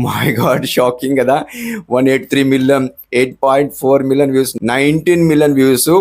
My God shocking కదా. 183 million, 8.4 million views, 19 million views,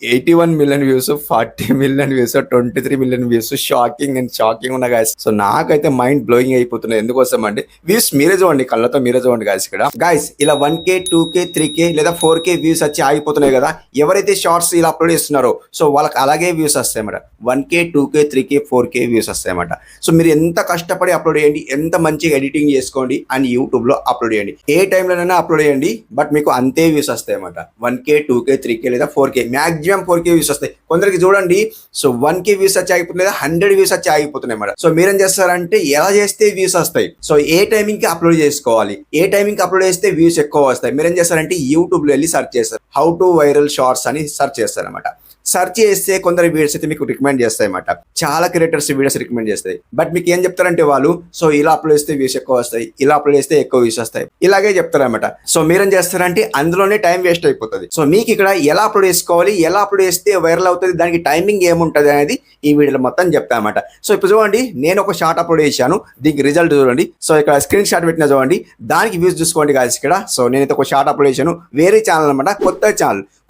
81 million views, 40 million views, 23 million views. Shocking ఉన్న guys. So నాకైతే mind blowing అయిపోతున్నాయి. ఎందుకోసం అంటే views మీరే చూడండి, కళ్ళతో మీరే చూడండి గాయస్. ఇక్కడ గాయస్ ఇలా 1K 2K 3K లేదా 4K వ్యూస్ వచ్చి ఆగిపోతున్నాయి కదా. ఎవరైతే షార్ట్స్ ఇలా అప్లోడ్ చేస్తున్నారో సో వాళ్ళకి అలాగే వ్యూస్ వస్తాయన్నమాట. 1K 2K 3K 4K views వస్తాయన్నమాట. సో మీరు ఎంత కష్టపడి అప్లోడ్ చేయండి, ఎంత మంచిగా ఎడిటింగ్ చేసుకోండి అండ్ యూట్యూబ్ లో అప్లోడ్ చేయండి, ఏ టైంలోనైనా అప్లోడ్ చేయండి, బట్ మీకు అంతే వ్యూస్ వస్తాయి అన్నమాట. 1K 2K 3K లేదా 4K, మ్యాక్సిమం 4K వ్యూస్ వస్తాయి. కొందరికి చూడండి సో 1K వ్యూస్ వచ్చి ఆగిపోతుంది లేదా 100 వ్యూస్ వచ్చి ఆగిపోతున్నాయి అన్నమాట. సో మీరేం చేస్తారంటే ఎలా చేస్తే వ్యూస్ వస్తాయి, సో ఏ టైమింగ్ కి అప్లోడ్ చేసుకోవాలి, ఏ టైమింగ్ కి అప్లోడ్ చేస్తే వ్యూస్ ఎక్కువ వస్తాయి. మీరేం చేస్తారంటే యూట్యూబ్ లో వెళ్ళి సెర్చ్ చేస్తారు, హౌ టు వైరల్ షార్ట్స్ అని సెర్చ్ చేస్తారు అనమాట. సెర్చ్ చేస్తే కొందరు వీడియోస్ అయితే మీకు రికమెండ్ చేస్తాయి అన్నమాట. చాలా క్రియేటర్స్ వీడియోస్ రికమెండ్ చేస్తాయి. బట్ మీకు ఏం చెప్తారంటే వాళ్ళు సో ఇలా అప్లోడ్ చేస్తే వ్యూస్ ఎక్కువ వస్తాయి, ఇలా అప్లోడ్ చేస్తే ఎక్కువ వ్యూస్ వస్తాయి, ఇలాగే చెప్తారన్నమాట. సో మీరేం చేస్తారంటే అందులోనే టైం వేస్ట్ అయిపోతుంది. సో మీకు ఇక్కడ ఎలా అప్లోడ్ చేసుకోవాలి, ఎలా అప్లోడ్ చేస్తే వైరల్ అవుతుంది, దానికి టైమింగ్ ఏముంటుంది అనేది ఈ వీడియోలో మొత్తం చెప్తానమాట. సో ఇప్పుడు చూడండి, నేను ఒక షార్ట్ అప్లోడ్ చేశాను, దీనికి రిజల్ట్ చూడండి. సో ఇక్కడ స్క్రీన్ షాట్ పెట్టిన చూడండి, దానికి వ్యూస్ చూసుకోండి గాయస్ ఇక్కడ. సో నేనైతే ఒక షార్ట్ అప్లోడ్ చేశాను, వేరే ఛానల్ అనమాట,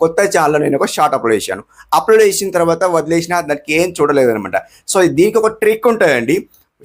కొత్త ఛానల్లో నేను ఒక షార్ట్ అప్లోడ్ చేశాను. అప్లోడ్ చేసిన తర్వాత వదిలేసిన దానికి ఏం చూడలేదు అనమాట. సో దీనికి ఒక ట్రిక్ ఉంటుందండి,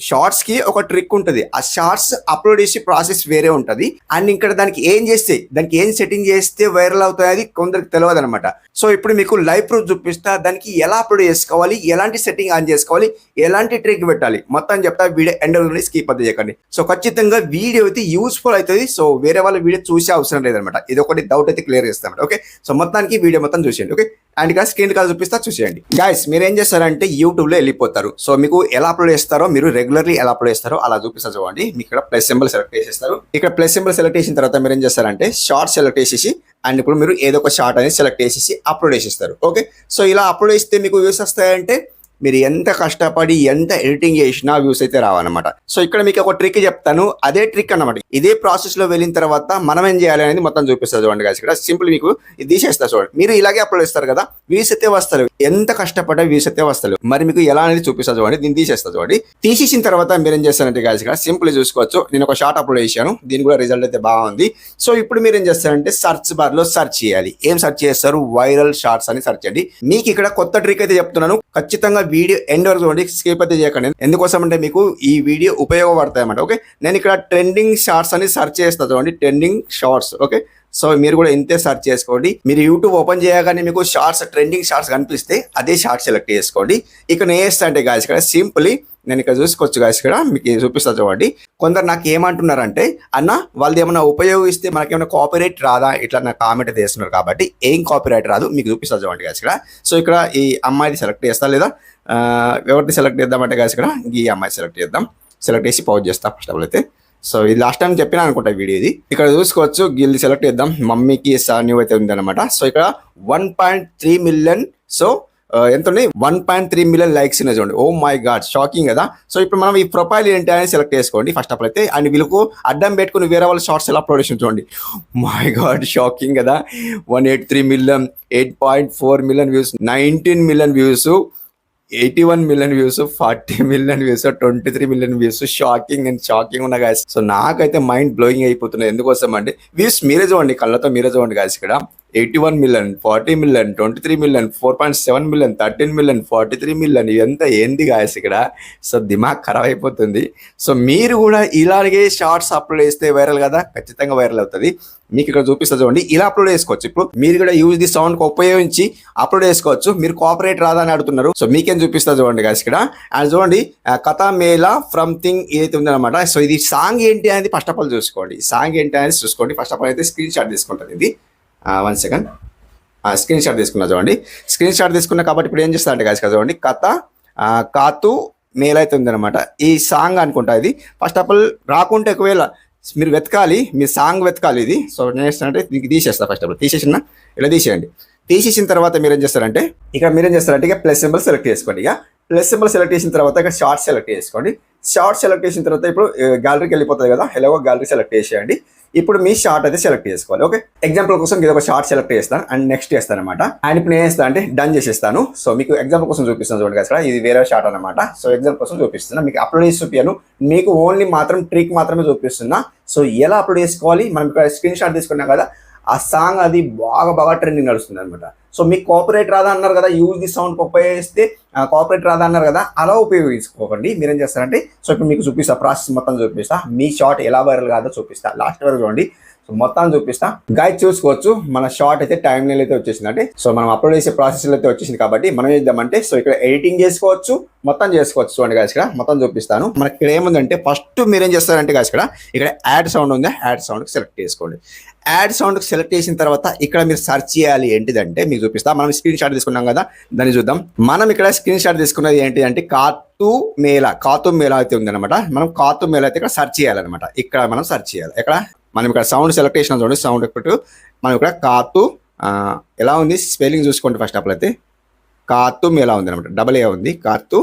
షార్ట్స్ కి ఒక ట్రిక్ ఉంటుంది. ఆ షార్ట్స్ అప్లోడ్ చేసే ప్రాసెస్ వేరే ఉంటుంది. అండ్ ఇక్కడ దానికి ఏం సెట్టింగ్ చేస్తే వైరల్ అవుతాయి అది కొందరికి తెలియదు అనమాట. సో ఇప్పుడు మీకు లైవ్ ప్రూఫ్ చూపిస్తా, దానికి ఎలా అప్లోడ్ చేసుకోవాలి, ఎలాంటి సెట్టింగ్ ఆన్ చేసుకోవాలి, ఎలాంటి ట్రిక్ పెట్టాలి మొత్తం చెప్తా. వీడియో ఎండ్ వరకు స్కిప్ అది చేయకండి. సో ఖచ్చితంగా వీడియో అయితే యూస్ఫుల్ అవుతుంది. సో వేరే వాళ్ళ వీడియో చూసే అవసరం లేదనమాట. ఇది ఒకటి డౌట్ అయితే క్లియర్ చేస్తాం. ఓకే, సో మొత్తానికి వీడియో మొత్తం చూసేయండి. ఓకే, అండ్ ఇక్కడ స్క్రీన్ కాల్ చూపిస్తా, చూసేయండి. గైస్ మీరు ఏం చేస్తారంటే యూట్యూబ్ లో వెళ్ళిపోతారు. సో మీకు ఎలా అప్లోడ్ చేస్తారో, మీరు రెగ్యులర్లీ ఎలా అప్లోడ్ చేస్తారో అలా చూపిస్తా చూడండి. మీకు ఇక్కడ ప్లస్ సింబల్ సెలెక్ట్ చేసేస్తారు. ఇక్కడ ప్లస్ సింబల్ సెలెక్ట్ చేసిన తర్వాత మీరు ఏం చేస్తారంటే షార్ట్ సెలెక్ట్ చేసేసి అండ్ ఇప్పుడు మీరు ఏదో ఒక షార్ట్ అనేది సెలెక్ట్ చేసేసి అప్లోడ్ చేసేస్తారు. ఓకే, సో ఇలా అప్లోడ్ చేస్తే మీకు వ్యూస్ వస్తాయంటే మీరు ఎంత కష్టపడి ఎంత ఎడిటింగ్ చేసినా వ్యూస్ అయితే రావన్నమాట. సో ఇక్కడ మీకు ఒక ట్రిక్ చెప్తాను, అదే ట్రిక్ అన్నమాట. ఇదే ప్రాసెస్ లో వెళ్ళిన తర్వాత మనం ఏం చేయాలి అనేది మొత్తం చూపిస్తారు చూడండి గాయ్స్. ఇక్కడ సింపుల్ మీకు ఇది తీసేస్తారు చూడండి. మీరు ఇలాగే అప్లోడ్ చేస్తారు కదా, వ్యూస్ అయితే వస్తారు, ఎంత కష్టపడ్డా వ్యూస్ అయితే వస్తారు. మరి మీకు ఎలా అనేది చూపిస్తారు చూడండి. దీన్ని తీసేస్తారు చూడండి. తీసేసిన తర్వాత మీరు ఏం చేస్తారంటే గాయ్స్ ఇక్కడ సింపుల్ చూసుకోవచ్చు. నేను ఒక షార్ట్ అప్లోడ్ చేశాను, దీని కూడా రిజల్ట్ అయితే బాగుంది. సో ఇప్పుడు మీరు ఏం చేస్తారంటే సర్చ్ బార్ లో సర్చ్ చేయాలి. ఏం సర్చ్ చేస్తారు, వైరల్ షార్ట్స్ అని సర్చ్ చేయండి. మీకు ఇక్కడ కొత్త ట్రిక్ అయితే చెప్తున్నాను, ఖచ్చితంగా వీడియో ఎండ్ వరకు చూడండి, స్కిప్ అయితే చేయకండి. ఎందుకోసం అంటే మీకు ఈ వీడియో ఉపయోగపడతాయి అన్నమాట. ఓకే, నేను ఇక్కడ ట్రెండింగ్ షార్ట్స్ అని సెర్చ్ చేస్తాను చూడండి, ట్రెండింగ్ షార్ట్స్. ఓకే, సో మీరు కూడా ఇంతే సెర్చ్ చేసుకోండి. మీరు యూట్యూబ్ ఓపెన్ చేయగానే మీకు షార్ట్స్, ట్రెండింగ్ షార్ట్స్ కనిపిస్తే అదే షార్ట్ సెలెక్ట్ చేసుకోండి. ఇక్కడ నేను చేస్తా అంటే గాయస్ ఇక్కడ సింపుల్లీ నేను ఇక్కడ చూసుకోవచ్చు గాయస్, ఇక్కడ మీకు చూపిస్తా చూడండి. కొందరు నాకు ఏమంటున్నారంటే అన్న వాళ్ళది ఏమైనా ఉపయోగిస్తే మనకేమైనా కాపీరైట్ రాదా, ఇట్లా నాకు కామెంట్ చేస్తున్నారు. కాబట్టి ఏం కాపీరైట్ రాదు, మీకు చూపిస్తా చూడండి గాయస్ ఇక్కడ. సో ఇక్కడ ఈ అమ్మాయిది సెలెక్ట్ చేస్తా, లేదా ఎవరిని సెలెక్ట్ చేద్దామంటే గాయస్ ఇక్కడ ఈ అమ్మాయి సెలెక్ట్ చేద్దాం. సెలెక్ట్ చేసి పౌజ్ చేస్తా ఫస్ట్ ఆఫ్ ఆల్ అయితే. సో ఇది లాస్ట్ టైం చెప్పినా అనుకుంటా వీడియో ఇది. ఇక్కడ చూసుకోవచ్చు గిల్ది సెలెక్ట్ చేద్దాం, మమ్మీకి సాన్యూ అయితే ఉంది అనమాట. సో ఇక్కడ 1.3 మిలియన్, సో ఎంత ఉన్నాయి 1.3 మిలియన్ లైక్స్ ఉన్నాయి చూడండి. ఓ మై గాడ్ షాకింగ్ కదా. సో ఇప్పుడు మనం ఈ ప్రొఫైల్ ఏంటి అని సెలెక్ట్ చేసుకోండి ఫస్ట్ ఆఫ్ ఆల్ అయితే. అండ్ వీళ్ళకు అడ్డం పెట్టుకుని వేరే వాళ్ళ షార్ట్స్ ఎలా అప్లోడ్ చేసి చూడండి. మై గాడ్ షాకింగ్ కదా. 183 million, 8.4 million views, 19 million views, 81 million views, 40 million views, 23 million views. Shocking ఉన్న గాయస్. సో నాకైతే మైండ్ బ్లోయింగ్ అయిపోతున్నాయి. ఎందుకోసం అంటే వ్యూస్ మీరే చూడండి, కళ్ళతో మీరే చూడండి గాయస్. ఇక్కడ 81 million, 40 million, 23 million, 4.7 million, 13 million, 43 million. ఇదంతా ఏంది గాయస్ ఇక్కడ. సో దిమాగ్ ఖరాబ్ అయిపోతుంది. సో మీరు కూడా ఇలాగే షార్ట్స్ అప్లోడ్ చేస్తే వైరల్ కదా, ఖచ్చితంగా వైరల్ అవుతుంది. మీకు ఇక్కడ చూపిస్తా చూడండి, ఇలా అప్లోడ్ చేసుకోవచ్చు. ఇప్పుడు మీరు కూడా యూజ్ ది సౌండ్ ఉపయోగించి అప్లోడ్ చేసుకోవచ్చు. మీరు కాపీరైట్ రాదా అని అడుగుతున్నారు. సో మీకేం చూపిస్తా చూడండి గాయస్ ఇక్కడ. అండ్ చూడండి కథా మేళా ఫ్రమ్ థింగ్ ఏదైతే ఉందన్నమాట. సో ఇది సాంగ్ ఏంటి అనేది ఫస్ట్ ఆఫ్ ఆల్ చూసుకోండి. సాంగ్ ఏంటి అనేది చూసుకోండి. ఫస్ట్ ఆఫ్ ఆల్ అయితే స్క్రీన్ షాట్ తీసుకుంటుంది ఇది. 1 సెకండ్, స్క్రీన్ షాట్ తీసుకున్నా చూడండి. స్క్రీన్ షాట్ తీసుకున్నా కాబట్టి ఇప్పుడు ఏం చేస్తా అంటే గాయస్ చూడండి, కథ కాతు మేళ అయితే ఉందన్నమాట. ఈ సాంగ్ అనుకుంటా ఇది. ఫస్ట్ ఆఫ్ ఆల్ రాకుంటే ఒకవేళ మీరు వెతకాలి, మీ సాంగ్ వెతకాలి ఇది. సో నేను చేస్తానంటే దీనికి తీసేస్తా. ఫస్ట్ ఆఫ్ ఆల్ తీసేసిన ఇలా తీసేయండి. తీసేసిన తర్వాత మీరు ఏం చేస్తారంటే ఇక్కడ ప్లస్ సింబల్ సెలెక్ట్ చేసుకోండి. ఇక ప్లస్ సింబల్ సెలెక్ట్ చేసిన తర్వాత ఇక షార్ట్ సెలెక్ట్ చేసుకోండి. షార్ట్ సెలెక్ట్ చేసిన తర్వాత ఇప్పుడు గ్యాలరీకి వెళ్ళిపోతుంది కదా, ఎలాగో గ్యాలరీ సెలెక్ట్ చేసేయండి. ఇప్పుడు మీ షార్ట్ అయితే సెలెక్ట్ చేసుకోవాలి. ఓకే, ఎగ్జాంపుల్ కోసం ఇది ఒక షార్ట్ సెలెక్ట్ చేస్తాను అండ్ నెక్స్ట్ చేస్తాను అనమాట. అండ్ ఇప్పుడు నేను చేస్తాను అంటే డన్ చేసేస్తాను. సో మీకు ఎగ్జాంపుల్ కోసం చూపిస్తాను చూడండి కదా, ఇది వేరే షార్ట్ అనమాట. సో ఎగ్జాంపుల్ కోసం చూపిస్తున్నా, మీకు అప్లోడ్ చేసి చూపించాను, మీకు ఓన్లీ మాత్రం ట్రిక్ మాత్రమే చూపిస్తున్నా. సో ఎలా అప్లోడ్ చేసుకోవాలి, మనం ఇక్కడ స్క్రీన్ షాట్ తీసుకున్నాం కదా, ఆ సాంగ్ అది బాగా ట్రెండింగ్ నడుస్తుంది అనమాట. సో మీకు కాపీరైట్ రాదా అన్నారు కదా, యూజ్ ది సౌండ్ ఉపయోగిస్తే కాపీరైట్ రాదా అన్నారు కదా, అలా ఉపయోగించుకోకండి. మీరేం చేస్తారంటే, సో ఇప్పుడు మీకు చూపిస్తా, ప్రాసెస్ మొత్తం చూపిస్తా, మీ షార్ట్ ఎలా వైరల్ కాదో చూపిస్తా, లాస్ట్ వరకు చూడండి. సో మొత్తం చూపిస్తా, గైడ్ చూసుకోవచ్చు. మన షార్ట్ అయితే టైం లైన్ అయితే వచ్చేసింది అంటే, సో మనం అప్లోడ్ చేసే ప్రాసెస్ అయితే వచ్చేసింది కాబట్టి మనం ఏం చేద్దామంటే, సో ఇక్కడ ఎడిటింగ్ చేసుకోవచ్చు, మొత్తం చేసుకోవచ్చు. చూడండి గాయస్, ఇక్కడ మొత్తం చూపిస్తాను. మనకి ఇక్కడ ఏముందంటే, ఫస్ట్ మీరేం చేస్తారంటే గాయస్, ఇక్కడ యాడ్ సౌండ్ ఉంది, యాడ్ సౌండ్ సెలెక్ట్ చేసుకోండి. యాడ్ సౌండ్ సెలెక్ట్ చేసిన తర్వాత ఇక్కడ మీరు సెర్చ్ చేయాలి ఏంటిదంటే, మీకు చూపిస్తా. మనం స్క్రీన్ షాట్ తీసుకున్నాం కదా, దాన్ని చూద్దాం. మనం ఇక్కడ స్క్రీన్ షాట్ తీసుకున్నది ఏంటి అంటే కాతు మేళా అయితే ఉంది అనమాట. మనం కాతు మేళా అయితే ఇక్కడ సెర్చ్ చేయాలన్నమాట. ఇక్కడ మనం సెర్చ్ చేయాలి. ఇక్కడ మనం ఇక్కడ సౌండ్ సెలెక్ట్ చేసిన చూడండి, సౌండ్ ఎఫెక్ట్ మనం ఇక్కడ కాతు ఎలా ఉంది స్పెల్లింగ్ చూసుకోండి. ఫస్ట్ అప్పుడు అయితే కాతు మేళా ఉంది అనమాట, డబల్ ఏ ఉంది, కాతు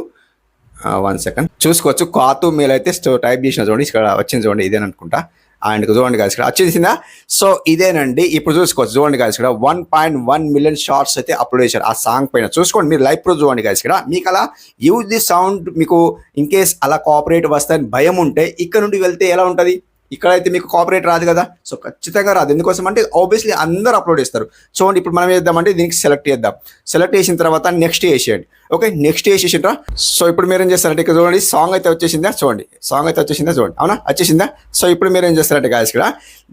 1 సెకండ్ చూసుకోవచ్చు. కాతు మేళా అయితే టైప్ చేసిన చూడండి, ఇక్కడ వచ్చింది చూడండి, ఇదేని అనుకుంటా. అండ్ చూడండి గాయస్, ఇక్కడ వచ్చేసిందా. సో ఇదేనండి, ఇప్పుడు చూసుకోవచ్చు. చూడండి గాయస్, ఇక్కడ 1.1 మిలియన్ షార్ట్స్ అయితే అప్లోడ్ చేశారు ఆ సాంగ్ పైన. చూసుకోండి, మీరు లైవ్ ప్రూఫ్ చూడండి గాయస్. ఇక్కడ మీకు అలా యూజ్ ది సౌండ్, మీకు ఇన్ కేస్ అలా కాపీరైట్ వస్తాయని భయం ఉంటే ఇక్కడ నుండి వెళ్తే ఎలా ఉంటుంది, ఇక్కడైతే మీకు కాపీరైట్ రాదు కదా. సో ఖచ్చితంగా రాదు. ఎందుకోసం అంటే ఆబ్వియస్లీ అందరూ అప్లోడ్ చేస్తారు. చూడండి, ఇప్పుడు మనం చేద్దామంటే దీనికి సెలెక్ట్ చేద్దాం. సెలెక్ట్ చేసిన తర్వాత నెక్స్ట్ చేసేయండి. Okay, next చేసేసిండ్రా. సో ఇప్పుడు మీరు ఏం చేస్తారంటే, ఇక్కడ చూడండి సాంగ్ అయితే వచ్చేసిందా, చూడండి సాంగ్ అయితే వచ్చేసిందా, చూడండి, అవునా వచ్చేసిందా. సో ఇప్పుడు మీరు ఏం చేస్తారంటే గాయస్, ఇక్కడ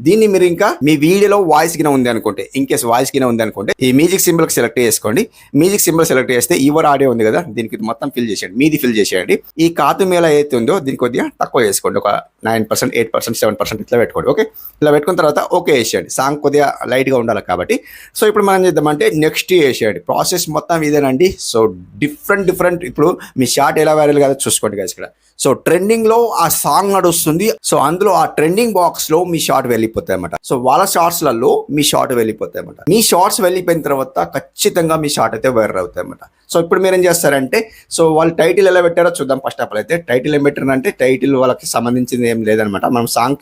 దీన్ని మీరు ఇంకా మీ వీడియోలో వాయిస్ గిన ఉంది అనుకుంటే, ఇన్ కేస్ వాయిస్ గిన ఉంది అనుకుంటే ఈ మ్యూజిక్ సింబల్ సెలెక్ట్ చేసుకోండి. మ్యూజిక్ సింబల్ సెలెక్ట్ చేస్తే యువర్ ఆడియో ఉంది కదా, దీనికి మొత్తం ఫిల్ చేసేయండి, మీది ఫిల్ చేసేయండి. ఈ కాతు మేళ అయితే ఉందో దీనికి కొద్దిగా తక్కువ చేసుకోండి, ఒక 9%, 8%, 7% ఇట్లా పెట్టుకోండి. ఓకే, ఇలా పెట్టుకున్న తర్వాత ఓకే వేసేయండి. సాంగ్ కొద్దిగా లైట్గా ఉండాలి కాబట్టి. సో ఇప్పుడు మనం చేద్దామంటే నెక్స్ట్ వేసేయండి. ప్రాసెస్ మొత్తం ఇదేనండి. సో డిఫరెంట్ ఇప్పుడు మీ షార్ట్ ఎలా వైరల్ కాదో చూసుకోండి గాయస్. ఇక్కడ సో ట్రెండింగ్ లో ఆ సాంగ్ నడుస్తుంది. సో అందులో ఆ ట్రెండింగ్ బాక్స్ లో మీ షార్ట్ వెళ్ళిపోతాయి అన్నమాట. సో వాళ్ళ షార్ట్స్ లలో మీ షార్ట్ వెళ్ళిపోతాయి అన్నమాట. మీ షార్ట్స్ వెళ్ళిపోయిన తర్వాత ఖచ్చితంగా మీ షార్ట్ అయితే వైరల్ అవుతాయి అన్నమాట. సో ఇప్పుడు మీరు ఏం చేస్తారంటే, సో వాళ్ళు టైటిల్ ఎలా పెట్టారో చూద్దాం. ఫస్ట్ ఆఫ్ ఆల్ అయితే టైటిల్ ఏం పెట్టారంటే, టైటిల్ వాళ్ళకి సంబంధించింది ఏం లేదనమాట. మనం సాంగ్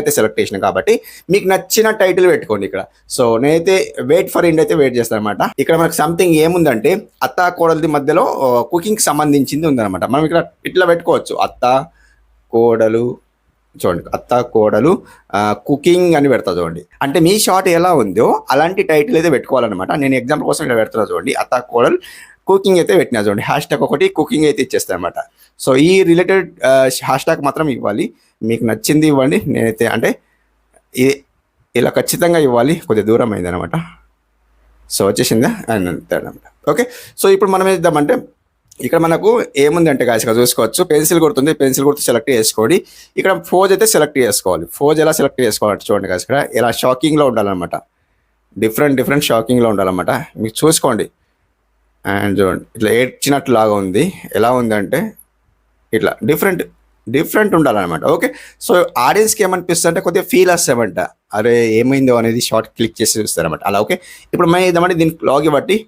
అయితే సెలెక్ట్ చేసినాం కాబట్టి మీకు నచ్చిన టైటిల్ పెట్టుకోండి ఇక్కడ. సో నేనైతే వెయిట్ ఫర్ ఇండ్ అయితే వెయిట్ చేస్తాను అనమాట. ఇక్కడ మనకు సంథింగ్ ఏముందంటే, అత్త కోడలది మధ్యలో కుకింగ్ సంబంధించింది ఉందన్నమాట. మనం ఇక్కడ ఇట్లా పెట్టుకోవచ్చు, అత్త కోడలు, చూడండి అత్త కోడలు కుకింగ్ అని పెడతా చూడండి. అంటే మీ షార్ట్ ఎలా ఉందో అలాంటి టైటిల్ అయితే పెట్టుకోవాలన్నమాట. నేను ఎగ్జాంపుల్ కోసం ఇక్కడ పెడుతున్నా చూడండి, అత్త కోడలు కుకింగ్ అయితే పెట్టినా చూడండి. హ్యాష్ ఒకటి కుకింగ్ అయితే ఇచ్చేస్తాను అనమాట. సో ఈ రిలేటెడ్ హ్యాష్ ట్యాగ్ మాత్రం ఇవ్వాలి, మీకు నచ్చింది ఇవ్వండి. నేనైతే అంటే ఇలా ఖచ్చితంగా ఇవ్వాలి, కొద్దిగా దూరం అయింది అనమాట. సో వచ్చేసిందా అనమాట. ఓకే, సో ఇప్పుడు మనం ఏం చేద్దామంటే, ఇక్కడ మనకు ఏముందంటే గాయస్ ఇక్కడ చూసుకోవచ్చు, పెన్సిల్ గుర్తుంది, పెన్సిల్ గుర్తు సెలెక్ట్ చేసుకోండి. ఇక్కడ ఫోజ్ అయితే సెలెక్ట్ చేసుకోవాలి. ఫోజ్ ఎలా సెలెక్ట్ చేసుకోవాలంటే చూడండి గాయస్, ఇక్కడ ఇలా షాకింగ్లో ఉండాలన్నమాట. డిఫరెంట్ షాకింగ్లో ఉండాలన్నమాట. మీకు చూసుకోండి. అండ్ చూడండి, ఇట్లా ఏడ్చినట్లు లాగా ఉంది. ఎలా ఉందంటే ఇట్లా డిఫరెంట్ ఉండాలన్నమాట. ఓకే, సో ఆడియన్స్కి ఏమనిపిస్తుంది అంటే కొద్దిగా ఫీల్ వస్తామంట, అరే ఏమైందో అనేది షార్ట్ క్లిక్ చేసి చూస్తారన్నమాట. అలా ఓకే, ఇప్పుడు మనం ఏద్దామంటే దీనికి లాగి బట్టి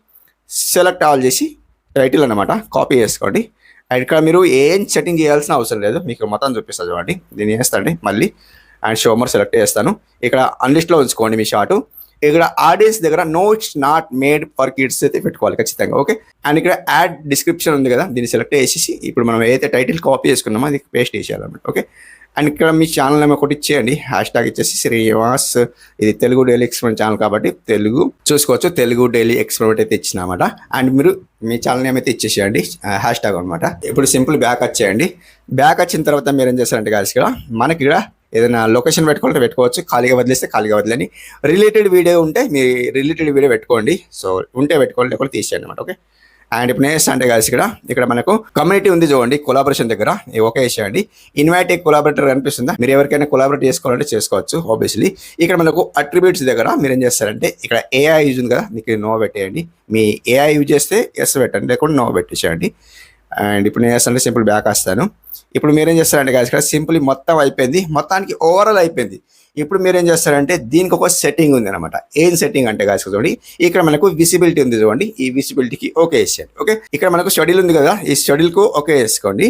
సెలెక్ట్ ఆల్ చేసి టైటిల్ అనమాట కాపీ చేసుకోండి. అండ్ ఇక్కడ మీరు ఏం సెట్టింగ్ చేయాల్సిన అవసరం లేదు, మీకు మొత్తం చూపిస్తా చూడండి. దీన్ని వేస్తాండి మళ్ళీ, అండ్ షోమర్ సెలెక్ట్ చేస్తాను. ఇక్కడ అన్లిస్ట్లో ఉంచుకోండి మీ షార్ట్. ఇక్కడ ఆడియన్స్ దగ్గర no it's not made for kids అయితే పెట్టుకోవాలి ఖచ్చితంగా. ఓకే, అండ్ ఇక్కడ యాడ్ డిస్క్రిప్షన్ ఉంది కదా, దీన్ని సెలెక్ట్ చేసేసి ఇప్పుడు మనం ఏదైతే టైటిల్ కాపీ చేసుకున్నామో అది పేస్ట్ చేసేయాలన్నమాట. ఓకే, అండ్ ఇక్కడ మీ ఛానల్ నేమ్ ఒకటి ఇచ్చేయండి, హ్యాష్ ట్యాగ్ ఇచ్చేసి శ్రీనివాస్, ఇది తెలుగు డైలీ ఎక్స్పెరిమెంట్ ఛానల్ కాబట్టి తెలుగు చూసుకోవచ్చు, తెలుగు డైలీ ఎక్స్పెరిమెంట్ అయితే ఇచ్చినమాట. అండ్ మీరు మీ ఛానల్ నేమ్ అయితే ఇచ్చేసేయండి, హ్యాష్ ట్యాగ్ అనమాట. ఇప్పుడు సింపుల్ బ్యాక్ వచ్చేయండి. బ్యాక్ వచ్చిన తర్వాత మీరు ఏం చేస్తారంటే గాయస్, ఇక్కడ మనకి ఇక్కడ ఏదైనా లొకేషన్ పెట్టుకోవాలంటే పెట్టుకోవచ్చు, ఖాళీగా వదిలేస్తే ఖాళీగా వదిలేని. రిలేటెడ్ వీడియో ఉంటే మీ రిలేటెడ్ వీడియో పెట్టుకోండి, సో ఉంటే పెట్టుకోండి, లేకపోతే తీసేయండి అనమాట. ఓకే, అండ్ ఇప్పుడు నేను అంటే గాయస్ ఇక్కడ మనకు కమ్యూనిటీ ఉంది చూడండి, కొలాబరేషన్ దగ్గర ఓకే వేసేయండి. ఇన్వైట్ ఏ కొలాబరేటర్ కనిపిస్తుందా, మీరు ఎవరికైనా కొలాబరేట్ చేసుకోవాలంటే చేసుకోవచ్చు ఆబ్వియస్లీ. ఇక్కడ మనకు అట్రిబ్యూట్స్ దగ్గర మీరు ఏం చేస్తారంటే, ఇక్కడ ఏఐ యూజ్ ఉంది కదా, మీకు నో పెట్టేయండి. మీ ఏఐ యూజ్ చేస్తే ఎస్ పెట్టండి, లేకుంటే నో పెట్టేసేయండి. అండ్ ఇప్పుడు నేను చేస్తానంటే సింపుల్ బ్యాక్ వస్తాను. ఇప్పుడు మీరేం చేస్తారంటే గాయస్ ఇక్కడ సింపుల్ మొత్తం అయిపోయింది, మొత్తానికి ఓవరాల్ అయిపోయింది. ఇప్పుడు మీరేం చేస్తారంటే దీనికి ఒక సెట్టింగ్ ఉంది అనమాట. ఏం సెట్టింగ్ అంటే గాయస్ చూడండి, ఇక్కడ మనకు విజిబిలిటీ ఉంది చూడండి, ఈ విజిబిలిటీకి ఓకే వేసేయండి. ఓకే, ఇక్కడ మనకు షెడ్యూల్ ఉంది కదా, ఈ షెడ్యూల్కు ఓకే వేసుకోండి.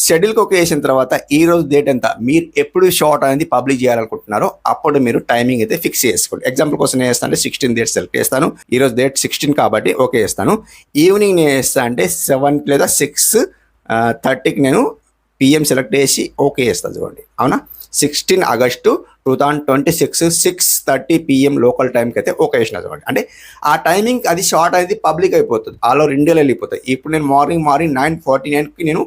షెడ్యూల్కి ఓకే వేసిన తర్వాత ఈ రోజు డేట్ ఎంత, మీరు ఎప్పుడు షార్ట్ అనేది పబ్లిష్ చేయాలనుకుంటున్నారో అప్పుడు మీరు టైమింగ్ అయితే ఫిక్స్ చేసుకోండి. ఎగ్జాంపుల్ కోసం నేను వేస్తాను అంటే 16 డేట్ సెలెక్ట్ చేస్తాను. ఈ రోజు డేట్ 16 కాబట్టి ఓకే వేస్తాను. ఈవినింగ్ నేను వేస్తాను అంటే 7 లేదా 6:30కి నేను పిఎం సెలెక్ట్ చేసి ఓకే వేస్తాను చూడండి. అవునా, 16 ఆగస్టు 2026 6:30 PM లోకల్ టైంకి అయితే ఓకే వేసిన చూడండి. అంటే ఆ టైమింగ్ అది షార్ట్ అనేది పబ్లిక్ అయిపోతుంది, ఆల్ ఓవర్ ఇండియాలో వెళ్ళిపోతాయి. ఇప్పుడు నేను మార్నింగ్ 9:49కి నేను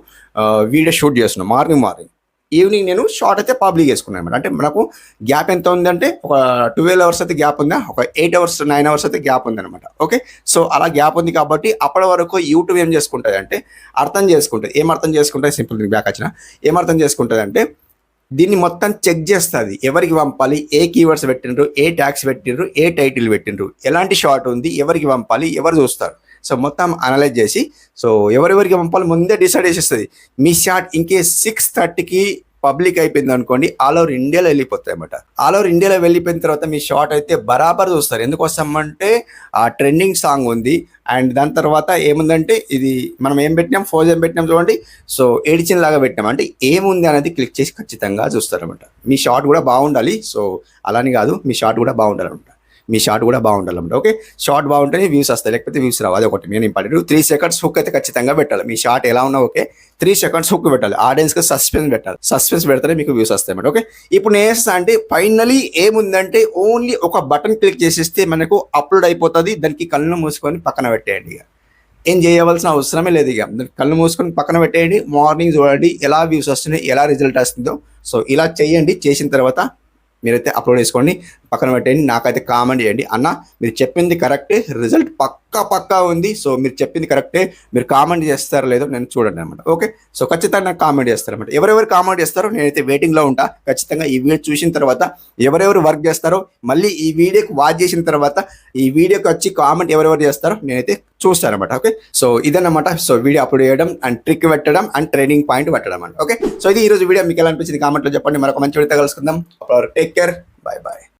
వీడియో షూట్ చేస్తున్నాను. మార్నింగ్ ఈవినింగ్ నేను షార్ట్ అయితే పబ్లిక్ చేసుకున్నాను అనమాట. అంటే మనకు గ్యాప్ ఎంత ఉందంటే ఒక 12 అవర్స్ అయితే గ్యాప్ ఉందా, ఒక 8 అవర్స్ 9 అవర్స్ అయితే గ్యాప్ ఉందన్నమాట. ఓకే, సో అలా గ్యాప్ ఉంది కాబట్టి అప్పటి వరకు యూట్యూబ్ ఏం చేసుకుంటుంది అంటే ఏం అర్థం చేసుకుంటుంది, సింపుల్ బ్యాక్ వచ్చిన ఏం అర్థం చేసుకుంటుంది అంటే దీన్ని మొత్తం చెక్ చేస్తుంది. ఎవరికి పంపాలి, ఏ కీవర్డ్స్ పెట్టిండ్రు, ఏ ట్యాగ్స్ పెట్టిండ్రు, ఏ టైటిల్ పెట్టిండ్రు, ఎలాంటి షార్ట్ ఉంది, ఎవరికి పంపాలి, ఎవరు చూస్తారు, సో మొత్తం అనలైజ్ చేసి సో ఎవరెవరికి పంపాలి ముందే డిసైడ్ చేసేస్తుంది. మీ షార్ట్ ఇంకేస్ 6:30కి పబ్లిక్ అయిపోయింది అనుకోండి, ఆల్ ఓవర్ ఇండియాలో వెళ్ళిపోతాయి అన్నమాట. ఆల్ ఓవర్ ఇండియాలో వెళ్ళిపోయిన తర్వాత మీ షార్ట్ అయితే బరాబర్ చూస్తారు. ఎందుకోసం అంటే ఆ ట్రెండింగ్ సాంగ్ ఉంది, అండ్ దాని తర్వాత ఏముందంటే ఇది మనం ఏం పెట్టినాం, ఫోజ్ ఏం పెట్టినాం చూడండి, సో ఎడిషన్ లాగా పెట్టినాం. అంటే ఏముంది అనేది క్లిక్ చేసి ఖచ్చితంగా చూస్తారనమాట. మీ షార్ట్ కూడా బాగుండాలి, సో అలాని కాదు, మీ షార్ట్ కూడా బాగుండాలన్నమాట. ఓకే, షార్ట్ బాగుంటేనే వ్యూస్ వస్తాయి, లేకపోతే వ్యూస్ రావు. అది ఒకటి నేను ఇంపార్టెంట్. 3 seconds హుక్ అయితే ఖచ్చితంగా పెట్టాలి. మీ షార్ట్ ఎలా ఉన్నా ఓకే, 3 seconds హుక్ పెట్టాలి. ఆడియన్స్కి సస్పెన్స్ పెట్టాలి. సస్పెన్స్ పెడితేనే మీకు వ్యూస్ వస్తాయి అన్నమాట. ఓకే, ఇప్పుడు నేను వేస్తా అంటే ఫైనలీ ఏముందంటే ఓన్లీ ఒక బటన్ క్లిక్ చేసేస్తే మనకు అప్లోడ్ అయిపోతుంది. దానికి కళ్ళు మూసుకొని పక్కన పెట్టేయండి. ఇక ఏం చేయవలసిన అవసరమే లేదు. ఇక కళ్ళు మూసుకొని పక్కన పెట్టేయండి. మార్నింగ్ చూడండి ఎలా వ్యూస్ వస్తున్నాయి, ఎలా రిజల్ట్ వస్తుందో. సో ఇలా చేయండి. చేసిన తర్వాత మీరైతే అప్లోడ్ చేసుకోండి, పక్కన పెట్టండి. నాకైతే కామెంట్ చేయండి, అన్న మీరు చెప్పింది కరెక్టే, రిజల్ట్ పక్కా ఉంది, సో మీరు చెప్పింది కరెక్టే, మీరు కామెంట్ చేస్తారో లేదో నేను చూడండి అనమాట. ఓకే, సో ఖచ్చితంగా నాకు కామెంట్ చేస్తారనమాట. ఎవరెవరు కామెంట్ చేస్తారో నేనైతే వెయిటింగ్లో ఉంటా. ఖచ్చితంగా ఈ వీడియో చూసిన తర్వాత ఎవరెవరు వర్క్ చేస్తారో, మళ్ళీ ఈ వీడియోకి వాచ్ చేసిన తర్వాత ఈ వీడియోకి వచ్చి కామెంట్ ఎవరెవరు చేస్తారో నేనైతే చూస్తాను అనమాట. ఓకే, సో ఇదన్నమాట. సో వీడియో అప్లోడ్ చేయడం అండ్ ట్రిక్ పెట్టడం అండ్ ట్రైనింగ్ పాయింట్ పెట్టడం అండి. ఓకే, సో ఇది ఈరోజు వీడియో మీకు ఎలా అనిపించింది కామెంట్లో చెప్పండి. మరొక మంచి వీడియో కలుసుకుందాం. Take care, bye.